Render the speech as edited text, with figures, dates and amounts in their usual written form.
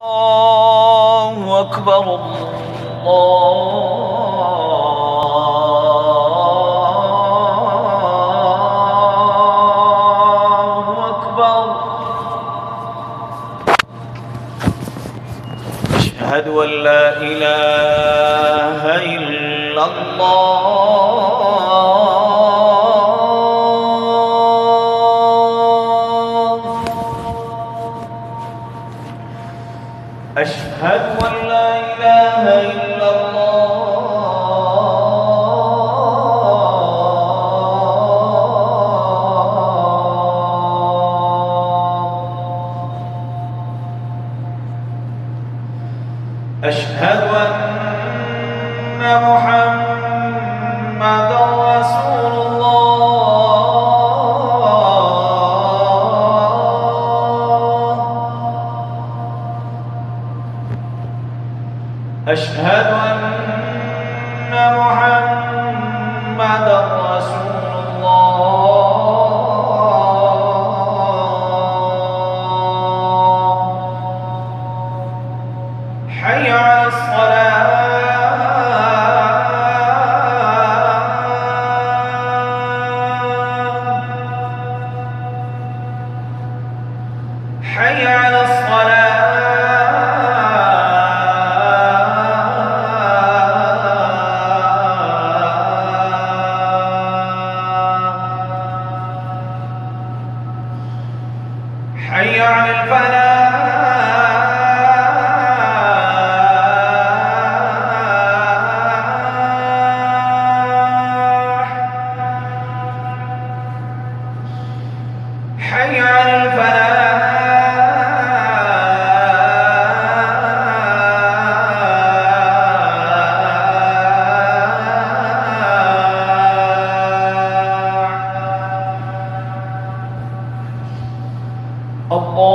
الله أكبر الله أكبر. أشهد أن لا إله إلا الله. أشهد أن لا إله إلا الله. أشهد أن محمدًا رسول الله. أشهد أن محمدًا رسول الله. حي على الصلاة. حي على الصلاة. حي على الفلاح. حي على الفلاح. الله